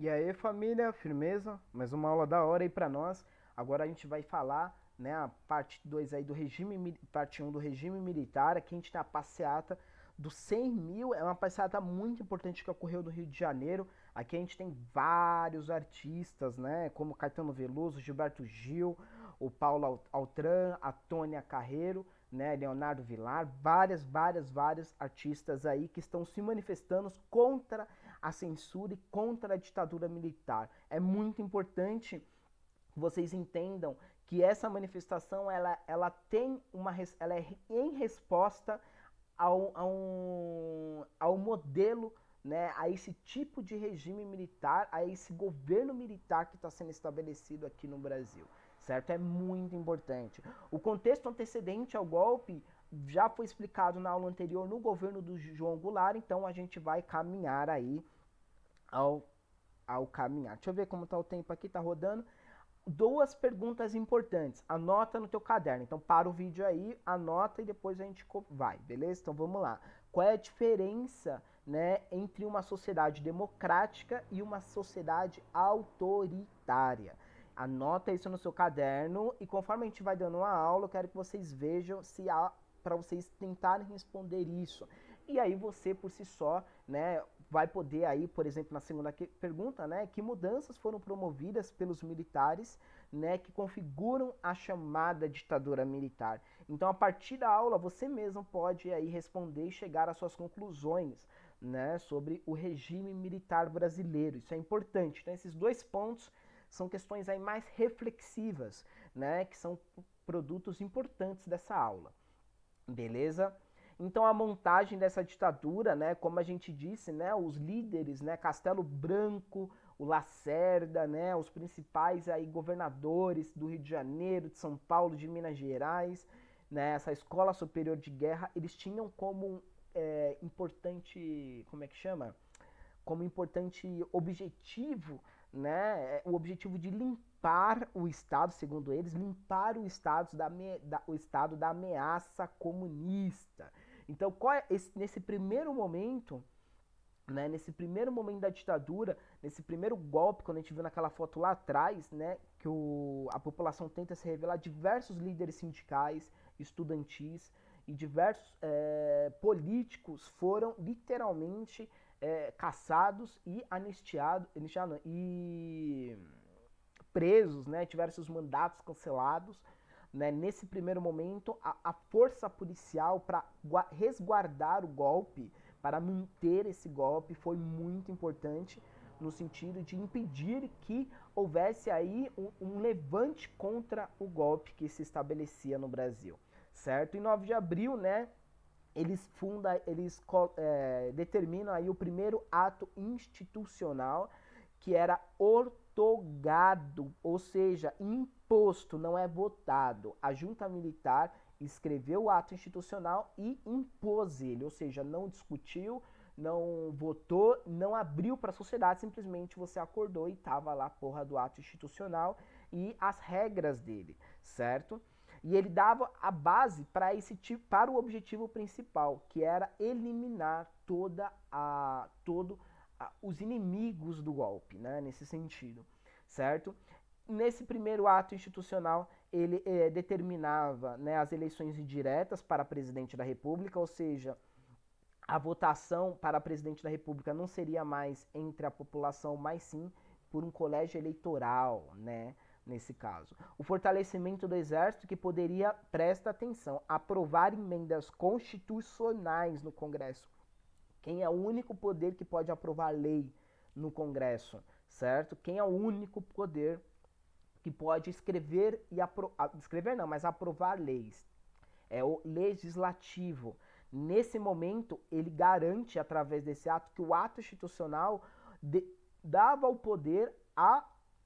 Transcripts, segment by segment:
E aí, família, firmeza? Mais uma aula da hora aí pra nós. Agora a gente vai falar, né, a parte 2 aí do parte um do regime militar. Aqui a gente tem a passeata dos 100 mil, é uma passeata muito importante que ocorreu no Rio de Janeiro. Aqui a gente tem vários artistas, né, como Caetano Veloso, Gilberto Gil, o Paulo Altran, a Tônia Carreiro, né, Leonardo Vilar, vários artistas aí que estão se manifestando contra a censura e contra a ditadura militar. É muito importante que vocês entendam que essa manifestação ela tem ela é em resposta ao modelo, né, a esse tipo de regime militar, a esse governo militar que está sendo estabelecido aqui no Brasil, certo? É muito importante. O contexto antecedente ao golpe já foi explicado na aula anterior no governo do João Goulart, então a gente vai caminhar aí ao, ao caminhar. Deixa eu ver como está o tempo aqui, está rodando. Duas perguntas importantes. Anota no teu caderno. Então para o vídeo aí, anota e depois a gente vai, beleza? Então vamos lá. Qual é a diferença, né, entre uma sociedade democrática e uma sociedade autoritária? Anota isso no seu caderno e conforme a gente vai dando uma aula, eu quero que vocês vejam se há para vocês tentarem responder isso. E aí você por si só, né, vai poder aí, por exemplo, na segunda pergunta, né, que mudanças foram promovidas pelos militares, né, que configuram a chamada ditadura militar. Então, a partir da aula, você mesmo pode aí responder e chegar às suas conclusões, né, sobre o regime militar brasileiro. Isso é importante. Então, esses dois pontos são questões aí mais reflexivas, né, que são produtos importantes dessa aula. Beleza? Então a montagem dessa ditadura, né, como a gente disse, né, os líderes, né, Castelo Branco, o Lacerda, né, os principais aí governadores do Rio de Janeiro, de São Paulo, de Minas Gerais, né, essa escola superior de guerra, eles tinham como importante, como é que chama? Como importante objetivo, né, o objetivo de limpar o Estado, segundo eles, limpar o Estado da ameaça comunista. Então, nesse primeiro momento, né, nesse primeiro momento da ditadura, nesse primeiro golpe, quando a gente viu naquela foto lá atrás, né, que a população tenta se revelar, diversos líderes sindicais, estudantis e diversos políticos foram literalmente caçados e anistiados e presos, né, tiveram seus mandatos cancelados. Né, nesse primeiro momento, a força policial para resguardar o golpe, para manter esse golpe, foi muito importante no sentido de impedir que houvesse aí um levante contra o golpe que se estabelecia no Brasil, certo? Em 9 de abril, né, determinam aí o primeiro ato institucional, que era ortogado, ou seja, imposto, não é votado. A junta militar escreveu o ato institucional e impôs ele, ou seja, não discutiu, não votou, não abriu para a sociedade, simplesmente você acordou e estava lá a porra do ato institucional e as regras dele, certo? E ele dava a base para para o objetivo principal, que era eliminar os inimigos do golpe, né, nesse sentido, certo? Nesse primeiro ato institucional, ele determinava, né, as eleições indiretas para presidente da República, ou seja, a votação para presidente da República não seria mais entre a população, mas sim por um colégio eleitoral, né? Nesse caso. O fortalecimento do Exército, que poderia, presta atenção, aprovar emendas constitucionais no Congresso. Quem é o único poder que pode aprovar lei no Congresso, certo? Quem é o único poder que pode escrever escrever não, mas aprovar leis? É o legislativo. Nesse momento, ele garante, através desse ato, que o ato institucional dava o poder à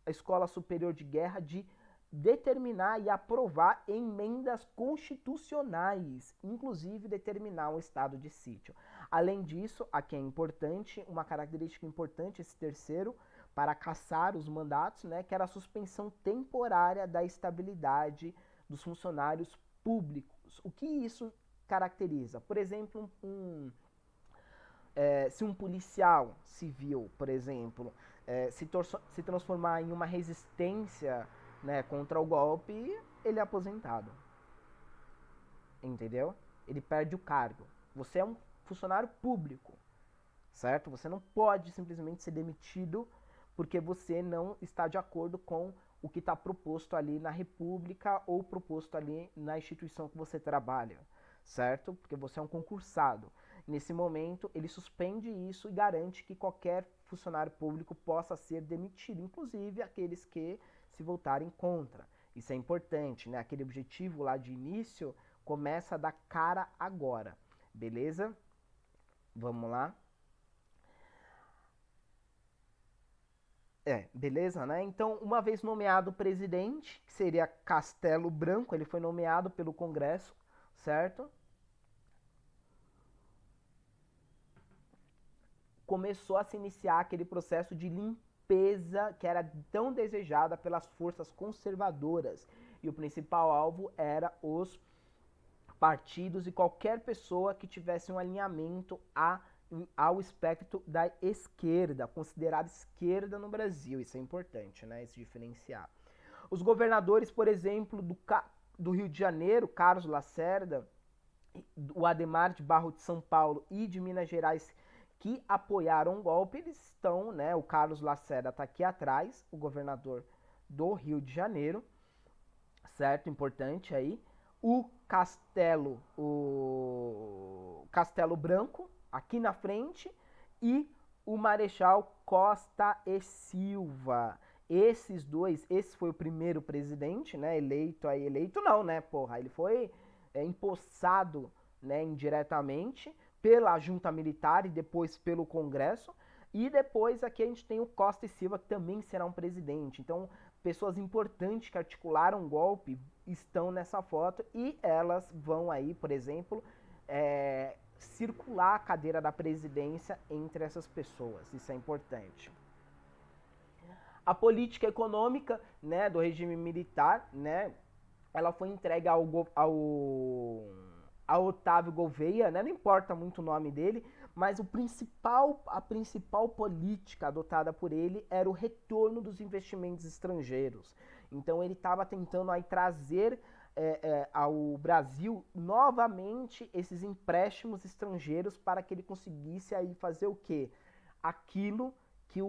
Escola Superior de Guerra de determinar e aprovar emendas constitucionais, inclusive determinar um estado de sítio. Além disso, aqui é importante, uma característica importante, esse terceiro, para caçar os mandatos, né, que era a suspensão temporária da estabilidade dos funcionários públicos. O que isso caracteriza? Por exemplo, se um policial civil, por exemplo, se transformar em uma resistência, né, contra o golpe, ele é aposentado. Entendeu? Ele perde o cargo. Você é um funcionário público, certo? Você não pode simplesmente ser demitido porque você não está de acordo com o que está proposto ali na República ou proposto ali na instituição que você trabalha, certo? Porque você é um concursado. Nesse momento, ele suspende isso e garante que qualquer funcionário público possa ser demitido, inclusive aqueles que se voltarem contra. Isso é importante, né? Aquele objetivo lá de início começa a dar cara agora, beleza? Vamos lá. Beleza, né? Então, uma vez nomeado presidente, que seria Castelo Branco, ele foi nomeado pelo Congresso, certo? Começou a se iniciar aquele processo de limpeza que era tão desejada pelas forças conservadoras. E o principal alvo era os partidos e qualquer pessoa que tivesse um alinhamento ao espectro da esquerda, considerada esquerda no Brasil. Isso é importante, né? Esse diferenciar. Os governadores, por exemplo, do Rio de Janeiro, Carlos Lacerda, o Adhemar de Barros de São Paulo e de Minas Gerais, que apoiaram o golpe, eles estão, né? O Carlos Lacerda está aqui atrás, o governador do Rio de Janeiro, certo? Importante aí. O Castelo Branco, aqui na frente, e o Marechal Costa e Silva. Esses dois, esse foi o primeiro presidente, né, eleito não, né, porra, ele foi empossado, né, indiretamente pela junta militar e depois pelo Congresso, e depois aqui a gente tem o Costa e Silva, que também será um presidente. Então, pessoas importantes que articularam o golpe estão nessa foto e elas vão aí, por exemplo, circular a cadeira da presidência entre essas pessoas. Isso é importante. A política econômica, né, do regime militar, né, ela foi entregue a Otávio Gouveia, né, não importa muito o nome dele, mas a principal política adotada por ele era o retorno dos investimentos estrangeiros. Então ele estava tentando aí trazer ao Brasil novamente esses empréstimos estrangeiros para que ele conseguisse aí fazer o quê? Aquilo que,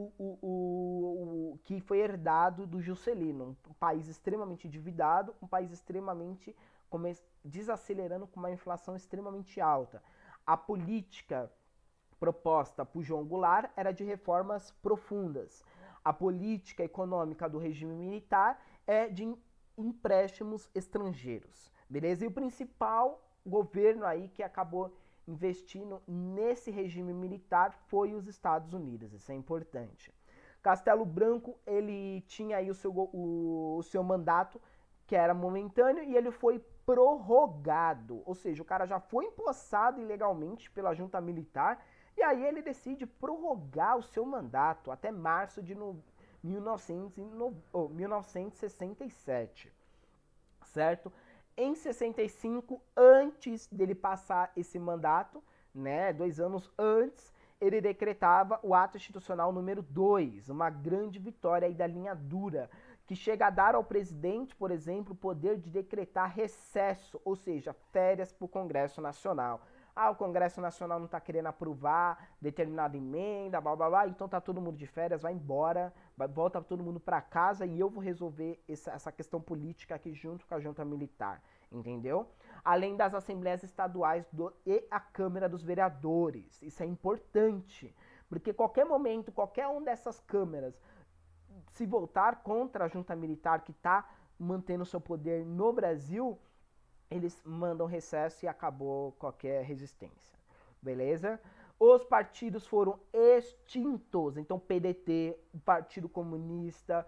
que foi herdado do Juscelino, um país extremamente endividado, um país extremamente desacelerando com uma inflação extremamente alta. A política proposta por João Goulart era de reformas profundas. A política econômica do regime militar é de empréstimos estrangeiros, beleza? E o principal governo aí que acabou investindo nesse regime militar foi os Estados Unidos, isso é importante. Castelo Branco, ele tinha aí o seu mandato, que era momentâneo, e ele foi prorrogado, ou seja, o cara já foi empossado ilegalmente pela junta militar, e aí ele decide prorrogar o seu mandato até março de 1967, certo? Em 65, antes dele passar esse mandato, né, 2 anos antes, ele decretava o ato institucional número 2, uma grande vitória aí da linha dura, que chega a dar ao presidente, por exemplo, o poder de decretar recesso, ou seja, férias para o Congresso Nacional. O Congresso Nacional não está querendo aprovar determinada emenda, blá blá blá, então tá todo mundo de férias, vai embora, volta todo mundo para casa e eu vou resolver essa questão política aqui junto com a junta militar, entendeu? Além das assembleias estaduais e a Câmara dos Vereadores, isso é importante, porque qualquer momento, qualquer uma dessas câmaras se voltar contra a junta militar que está mantendo seu poder no Brasil, eles mandam recesso e acabou qualquer resistência, beleza? Os partidos foram extintos, então PDT, o Partido Comunista,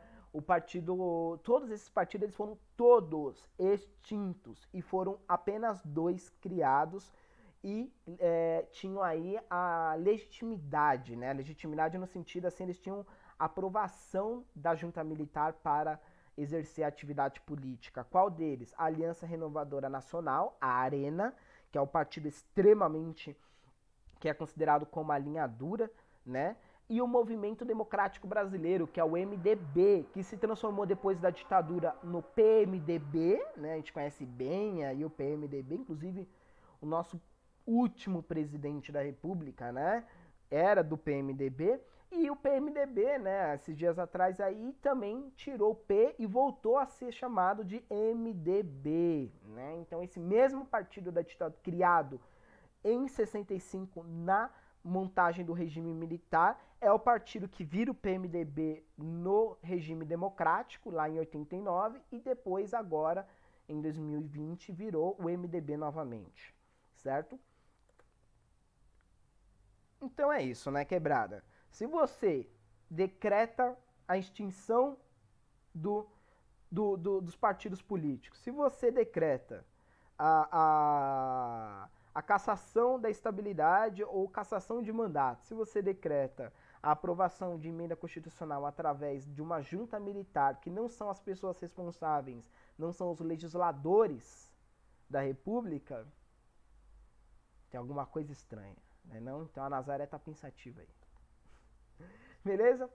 todos esses partidos eles foram todos extintos e foram apenas 2 criados e tinham aí a legitimidade, né? A legitimidade no sentido assim, eles tinham aprovação da junta militar para exercer a atividade política. Qual deles? A Aliança Renovadora Nacional, a Arena, que é um partido extremamente, que é considerado como a linha dura, né? e o Movimento Democrático Brasileiro, que é o MDB, que se transformou depois da ditadura no PMDB, né? A gente conhece bem aí o PMDB, inclusive o nosso último presidente da República, né? Era do PMDB, e o PMDB, né, esses dias atrás aí, também tirou o P e voltou a ser chamado de MDB, né? Então esse mesmo partido da ditadura, criado em 65 na montagem do regime militar, é o partido que vira o PMDB no regime democrático, lá em 89, e depois agora, em 2020, virou o MDB novamente, certo? Então é isso, né, quebrada? Se você decreta a extinção do, dos partidos políticos, se você decreta a cassação da estabilidade ou cassação de mandato, se você decreta a aprovação de emenda constitucional através de uma junta militar, que não são as pessoas responsáveis, não são os legisladores da República, tem alguma coisa estranha, né? Não? Então a Nazaré tá pensativa aí. Beleza?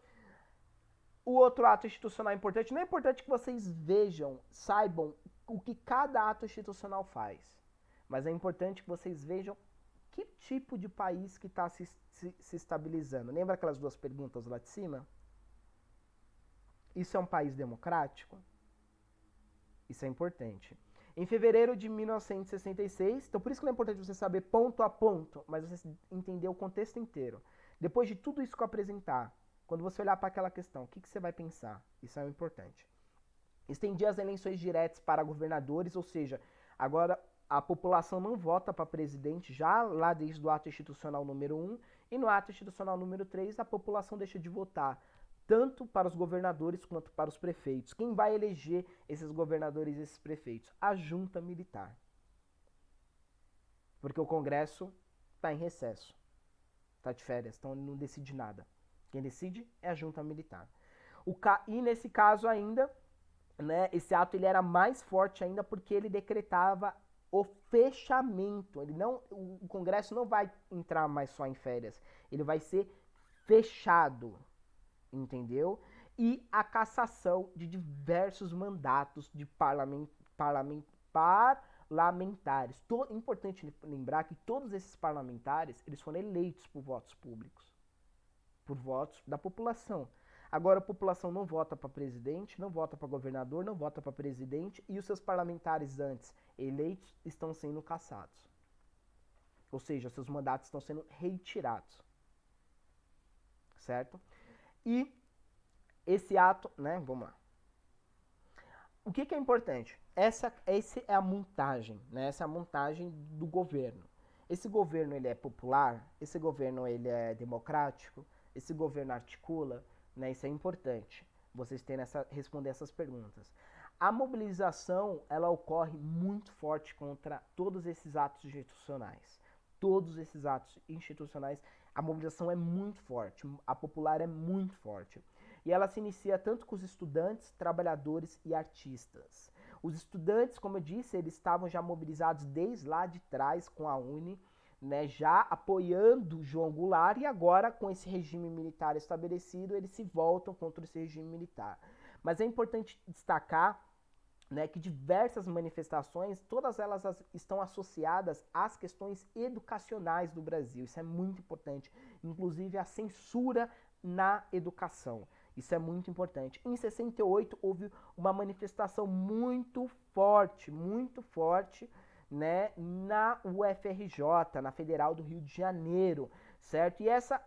O outro ato institucional importante, não é importante que vocês vejam, saibam o que cada ato institucional faz, mas é importante que vocês vejam que tipo de país que está se estabilizando. Lembra aquelas duas perguntas lá de cima? Isso é um país democrático? Isso é importante. Em fevereiro de 1966, então por isso que é importante você saber ponto a ponto, mas você entender o contexto inteiro. Depois de tudo isso que eu apresentar, quando você olhar para aquela questão, o que você vai pensar? Isso é importante. Estendia as eleições diretas para governadores, ou seja, agora a população não vota para presidente, já lá desde o ato institucional número 1, e no ato institucional número 3, a população deixa de votar tanto para os governadores quanto para os prefeitos. Quem vai eleger esses governadores e esses prefeitos? A junta militar. Porque o Congresso está em recesso, está de férias, então ele não decide nada. Quem decide é a junta militar. E nesse caso ainda, né, esse ato ele era mais forte ainda porque ele decretava o fechamento. O Congresso não vai entrar mais só em férias, ele vai ser fechado, entendeu? E a cassação de diversos mandatos de parlamentares. Importante lembrar que todos esses parlamentares eles foram eleitos por votos públicos, por votos da população. Agora a população não vota para presidente, não vota para governador, não vota para presidente e os seus parlamentares antes eleitos estão sendo cassados. Ou seja, seus mandatos estão sendo retirados. Certo? E esse ato, né, vamos lá. O que é importante? Essa é a montagem, né? Essa é a montagem do governo. Esse governo ele é popular, esse governo ele é democrático, esse governo articula, né? Isso é importante, vocês terem responder essas perguntas. A mobilização, ela ocorre muito forte contra todos esses atos institucionais. Todos esses atos institucionais, a mobilização é muito forte, a popular é muito forte. E ela se inicia tanto com os estudantes, trabalhadores e artistas. Os estudantes, como eu disse, eles estavam já mobilizados desde lá de trás com a UNE, né, já apoiando João Goulart, e agora com esse regime militar estabelecido, eles se voltam contra esse regime militar. Mas é importante destacar, né, que diversas manifestações, todas elas estão associadas às questões educacionais do Brasil. Isso é muito importante, inclusive a censura na educação. Isso é muito importante. Em 68 houve uma manifestação muito forte, né, na UFRJ, na Federal do Rio de Janeiro, certo? E essa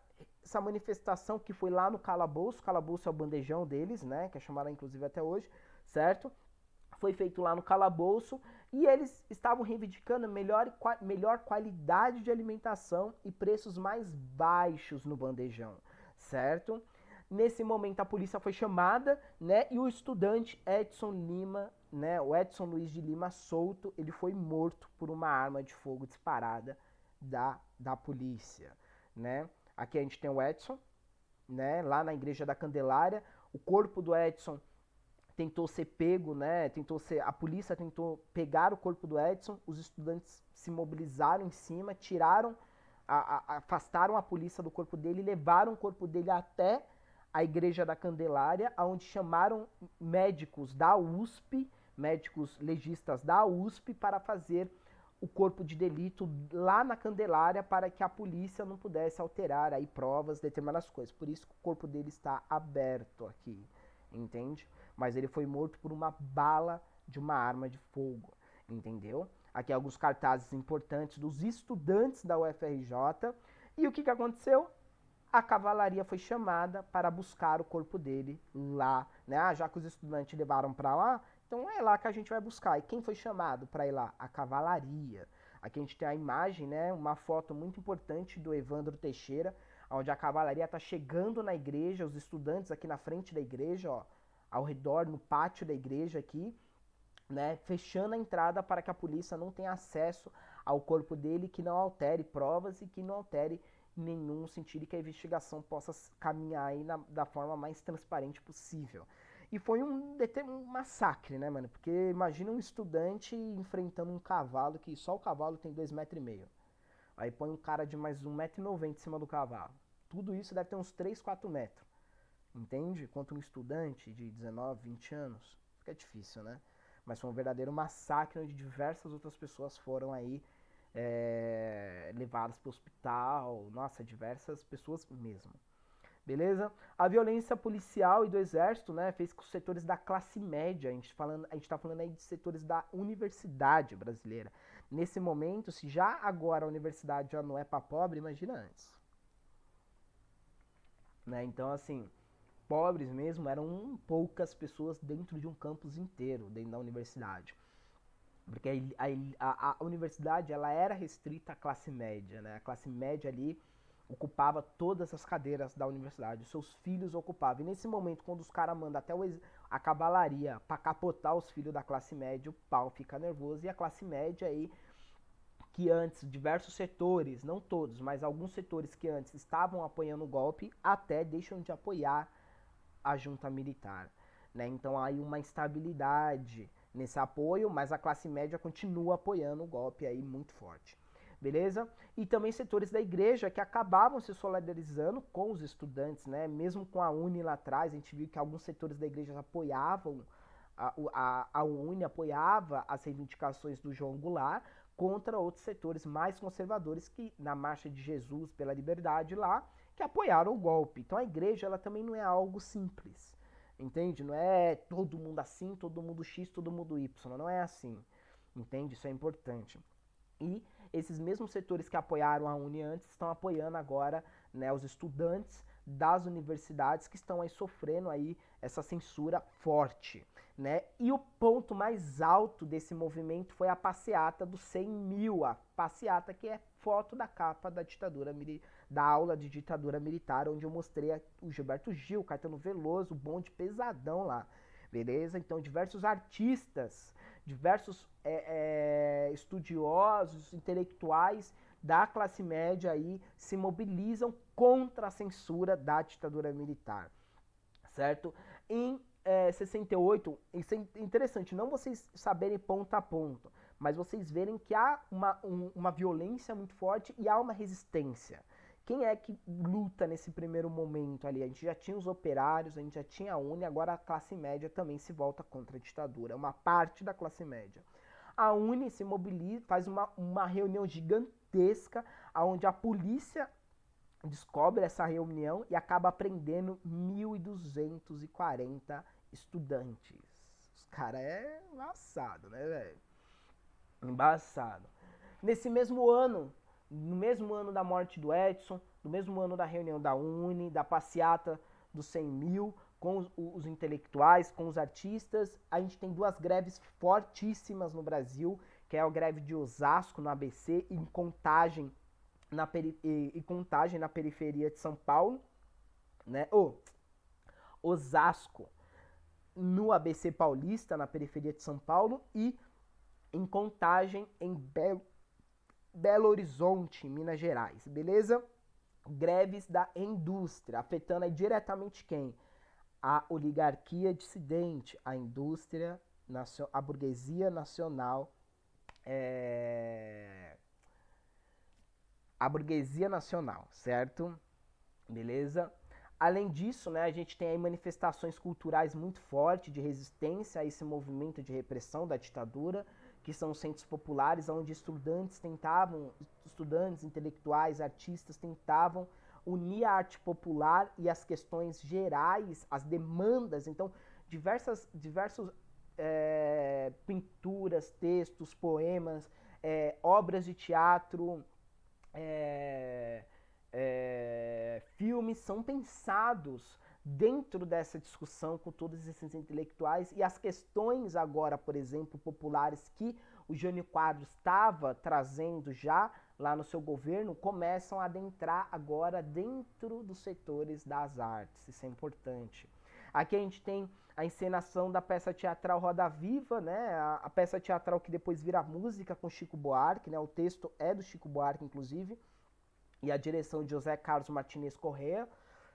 manifestação que foi lá no calabouço é o bandejão deles, né, que é chamado inclusive até hoje, certo? Foi feito lá no calabouço e eles estavam reivindicando melhor qualidade de alimentação e preços mais baixos no bandejão, certo? Nesse momento a polícia foi chamada, né, e o estudante Edson Lima, né, o Edson Luiz de Lima Souto, ele foi morto por uma arma de fogo disparada da polícia, né? Aqui a gente tem o Edson, né, lá na Igreja da Candelária, o corpo do Edson tentou ser pego, né, a polícia tentou pegar o corpo do Edson, os estudantes se mobilizaram em cima, tiraram afastaram a polícia do corpo dele e levaram o corpo dele até a Igreja da Candelária, onde chamaram médicos da USP, médicos legistas da USP, para fazer o corpo de delito lá na Candelária, para que a polícia não pudesse alterar aí provas, determinadas coisas. Por isso que o corpo dele está aberto aqui, entende? Mas ele foi morto por uma bala de uma arma de fogo, entendeu? Aqui alguns cartazes importantes dos estudantes da UFRJ. E o que aconteceu? A cavalaria foi chamada para buscar o corpo dele lá, né? Ah, já que os estudantes levaram para lá, então é lá que a gente vai buscar. E quem foi chamado para ir lá? A cavalaria. Aqui a gente tem a imagem, né? Uma foto muito importante do Evandro Teixeira, onde a cavalaria está chegando na igreja, os estudantes aqui na frente da igreja, ó, ao redor, no pátio da igreja aqui, né, fechando a entrada para que a polícia não tenha acesso ao corpo dele, que não altere provas e que não altere em nenhum sentido, e que a investigação possa caminhar aí da forma mais transparente possível. E foi um massacre, né, mano? Porque imagina um estudante enfrentando um cavalo, que só o cavalo tem 2,5 metros. Aí põe um cara de mais 1,90 m em cima do cavalo. Tudo isso deve ter uns 3, 4 metros. Entende? Contra um estudante de 19, 20 anos. Fica difícil, né? Mas foi um verdadeiro massacre onde diversas outras pessoas foram aí levadas para o hospital. Nossa, diversas pessoas mesmo. Beleza? A violência policial e do exército, né, fez com os setores da classe média, a gente tá falando aí de setores da universidade brasileira. Nesse momento, se já agora a universidade já não é para pobre, imagina antes. Né? Então, assim, pobres mesmo eram poucas pessoas dentro de um campus inteiro, dentro da universidade. Porque a universidade ela era restrita à classe média, né? A classe média ali ocupava todas as cadeiras da universidade, os seus filhos ocupavam. E nesse momento, quando os caras mandam até a cavalaria para capotar os filhos da classe média, o pau fica nervoso. E a classe média aí, que antes diversos setores, não todos, mas alguns setores que antes estavam apoiando o golpe, até deixam de apoiar a junta militar, né? Então há aí uma instabilidade nesse apoio, mas a classe média continua apoiando o golpe aí muito forte. Beleza? E também setores da igreja que acabavam se solidarizando com os estudantes, né? Mesmo com a UNE lá atrás, a gente viu que alguns setores da igreja apoiavam, a UNE apoiava as reivindicações do João Goulart contra outros setores mais conservadores que, na Marcha de Jesus pela Liberdade lá, que apoiaram o golpe. Então a igreja ela também não é algo simples, entende? Não é todo mundo assim, todo mundo X, todo mundo Y, não é assim, entende? Isso é importante. E esses mesmos setores que apoiaram a UNE antes estão apoiando agora, né, os estudantes das universidades que estão aí sofrendo aí essa censura forte, né? E o ponto mais alto desse movimento foi a passeata dos 100 mil, a passeata que é foto da capa da ditadura da aula de ditadura militar, onde eu mostrei o Gilberto Gil, Caetano Veloso, o bonde pesadão lá, beleza? Então diversos artistas, diversos estudiosos, intelectuais da classe média aí se mobilizam contra a censura da ditadura militar, certo? Em 68, isso é interessante, não vocês saberem ponto a ponto, mas vocês verem que há uma violência muito forte e há uma resistência. Quem é que luta nesse primeiro momento ali? A gente já tinha os operários, a gente já tinha a UNE, agora a classe média também se volta contra a ditadura, uma parte da classe média. A UNE se mobiliza, faz uma reunião gigantesca, onde a polícia descobre essa reunião e acaba prendendo 1.240 estudantes. Os caras é embaçado, né, velho? Embaçado. Nesse mesmo ano, no mesmo ano da morte do Edson, no mesmo ano da reunião da UNE, da passeata dos 100 mil, com os intelectuais, com os artistas, a gente tem duas greves fortíssimas no Brasil, que é a greve de Osasco, no ABC, e Contagem, Contagem na periferia de São Paulo, né? Osasco, no ABC Paulista, na periferia de São Paulo, e em Contagem, em Belo Horizonte, Minas Gerais, beleza? Greves da indústria, afetando aí diretamente quem? A oligarquia dissidente, a indústria, a burguesia nacional, a burguesia nacional, certo? Beleza? Além disso, né, a gente tem aí manifestações culturais muito fortes de resistência a esse movimento de repressão da ditadura, que são os centros populares, onde estudantes, intelectuais, artistas tentavam unir a arte popular e as questões gerais, as demandas. Então, diversos pinturas, textos, poemas, obras de teatro, filmes são pensados dentro dessa discussão com todos esses intelectuais e as questões agora, por exemplo, populares que o Jânio Quadros estava trazendo já lá no seu governo, começam a adentrar agora dentro dos setores das artes. Isso é importante. Aqui a gente tem a encenação da peça teatral Roda Viva, né? A peça teatral que depois vira música com Chico Buarque, né? O texto é do Chico Buarque, inclusive, e a direção de José Carlos Martínez Corrêa,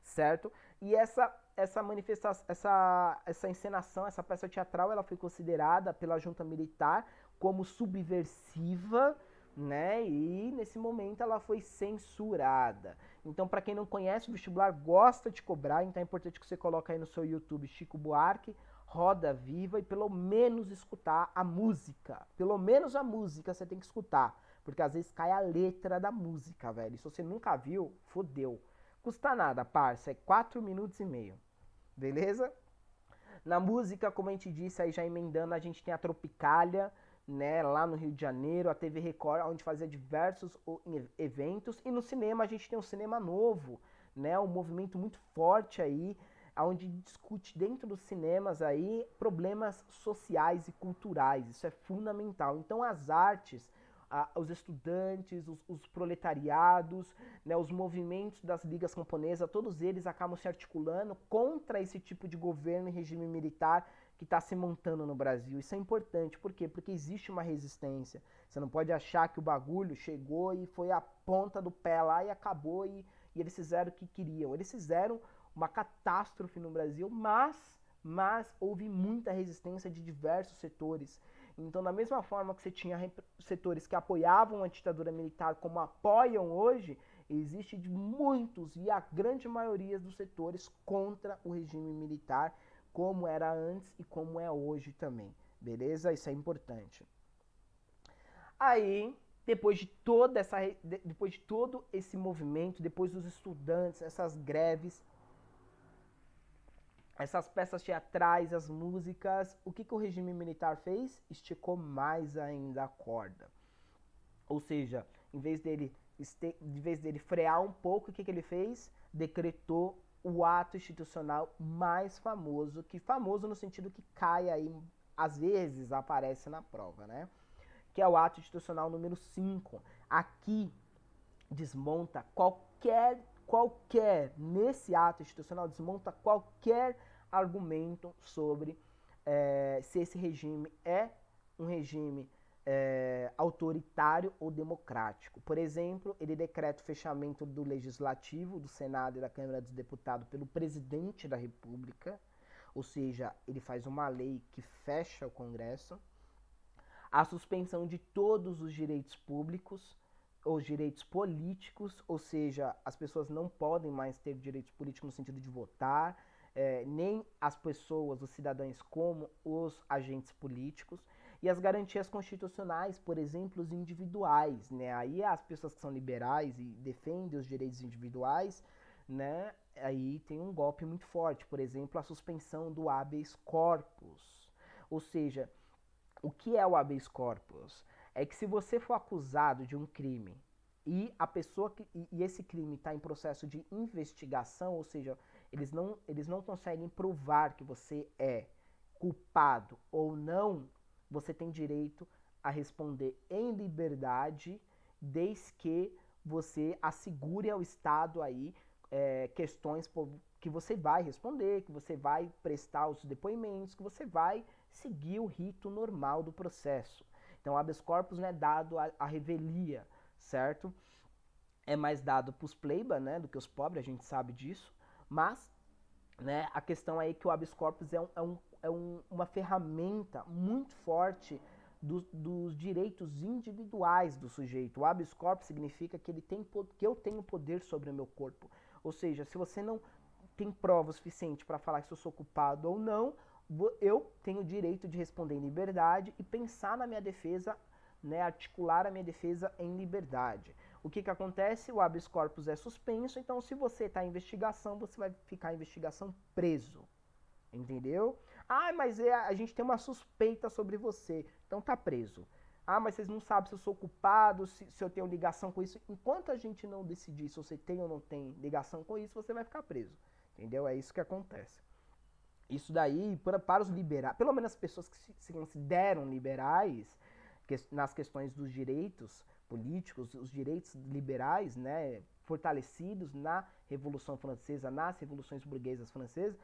certo? E essa manifestação, essa encenação, essa peça teatral, ela foi considerada pela junta militar como subversiva, né? E nesse momento ela foi censurada. Então, para quem não conhece, o vestibular gosta de cobrar, então é importante que você coloque aí no seu YouTube Chico Buarque, Roda Viva, e pelo menos escutar a música. Pelo menos a música você tem que escutar. Porque às vezes cai a letra da música, velho. Se você nunca viu, fodeu. Custa nada, parça. É 4 minutos e meio. Beleza? Na música, como a gente disse, aí já emendando, a gente tem a Tropicália, né, lá no Rio de Janeiro, a TV Record, onde fazia diversos eventos. E no cinema, a gente tem um cinema novo, né, um movimento muito forte aí, onde discute dentro dos cinemas aí problemas sociais e culturais. Isso é fundamental. Então, as artes, os estudantes, os proletariados, né, os movimentos das ligas camponesas, todos eles acabam se articulando contra esse tipo de governo e regime militar que está se montando no Brasil. Isso é importante, por quê? Porque existe uma resistência. Você não pode achar que o bagulho chegou e foi a ponta do pé lá e acabou e eles fizeram o que queriam. Eles fizeram uma catástrofe no Brasil, mas houve muita resistência de diversos setores. Então, da mesma forma que você tinha setores que apoiavam a ditadura militar como apoiam hoje, existe de muitos e a grande maioria dos setores contra o regime militar, como era antes e como é hoje também. Beleza? Isso é importante. Aí, depois de todo esse movimento, depois dos estudantes, essas greves, essas peças teatrais, as músicas, o que o regime militar fez? Esticou mais ainda a corda. Ou seja, em vez dele frear um pouco, o que ele fez? Decretou o ato institucional mais famoso, que famoso no sentido que cai aí, às vezes aparece na prova, né? Que é o ato institucional número 5. Aqui desmonta nesse ato institucional, desmonta qualquer argumento sobre se esse regime é um regime autoritário ou democrático. Por exemplo, ele decreta o fechamento do Legislativo, do Senado e da Câmara dos Deputados pelo presidente da República, ou seja, ele faz uma lei que fecha o Congresso, a suspensão de todos os direitos públicos, os direitos políticos, ou seja, as pessoas não podem mais ter direitos políticos no sentido de votar, nem as pessoas, os cidadãos, como os agentes políticos, e as garantias constitucionais, por exemplo, os individuais, né? Aí as pessoas que são liberais e defendem os direitos individuais, né? Aí tem um golpe muito forte, por exemplo, a suspensão do habeas corpus, ou seja, o que é o habeas corpus? É que se você for acusado de um crime e esse crime está em processo de investigação, ou seja, eles não conseguem provar que você é culpado ou não, você tem direito a responder em liberdade, desde que você assegure ao Estado aí questões que você vai responder, que você vai prestar os depoimentos, que você vai seguir o rito normal do processo. Então, o habeas corpus não é dado à revelia, certo? É mais dado para os pleiba, né, do que os pobres, a gente sabe disso, mas, né, a questão aí é que o habeas corpus uma ferramenta muito forte dos direitos individuais do sujeito. O habeas corpus significa que que eu tenho poder sobre o meu corpo. Ou seja, se você não tem prova suficiente para falar se eu sou culpado ou não, eu tenho o direito de responder em liberdade e pensar na minha defesa, né, articular a minha defesa em liberdade. O que acontece? O habeas corpus é suspenso, então se você está em investigação, você vai ficar em investigação preso. Entendeu? Ah, mas a gente tem uma suspeita sobre você, então tá preso. Ah, mas vocês não sabem se eu sou culpado, se eu tenho ligação com isso. Enquanto a gente não decidir se você tem ou não tem ligação com isso, você vai ficar preso. Entendeu? É isso que acontece. Isso daí, para os liberais, pelo menos as pessoas que se consideram liberais, nas questões dos direitos políticos, os direitos liberais, né, fortalecidos na Revolução Francesa, nas revoluções burguesas francesas,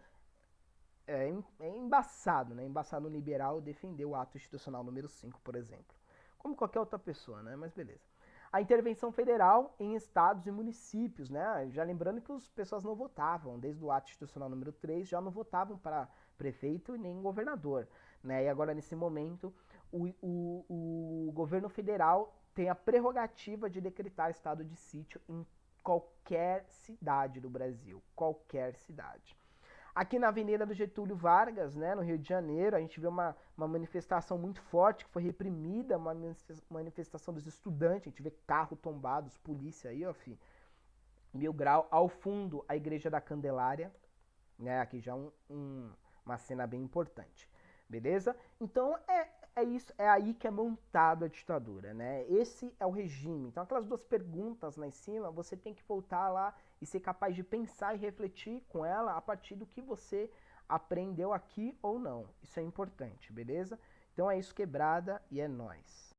é embaçado, né? Embaçado um liberal defender o ato institucional número 5, por exemplo. Como qualquer outra pessoa, né? Mas beleza. A intervenção federal em estados e municípios, né? Já lembrando que as pessoas não votavam, desde o ato institucional número 3, já não votavam para prefeito e nem governador, né? E agora, nesse momento, o governo federal tem a prerrogativa de decretar estado de sítio em qualquer cidade do Brasil. Qualquer cidade. Aqui na Avenida do Getúlio Vargas, né, no Rio de Janeiro, a gente vê uma manifestação muito forte, que foi reprimida, uma manifestação dos estudantes, a gente vê carro tombados, polícia aí, ó, fi, 1000 grau. Ao fundo, a Igreja da Candelária, né, aqui já uma cena bem importante, beleza? Então, é isso, é aí que é montada a ditadura, né? Esse é o regime. Então, aquelas duas perguntas lá em cima, você tem que voltar lá e ser capaz de pensar e refletir com ela a partir do que você aprendeu aqui ou não. Isso é importante, beleza? Então é isso, quebrada, e é nóis.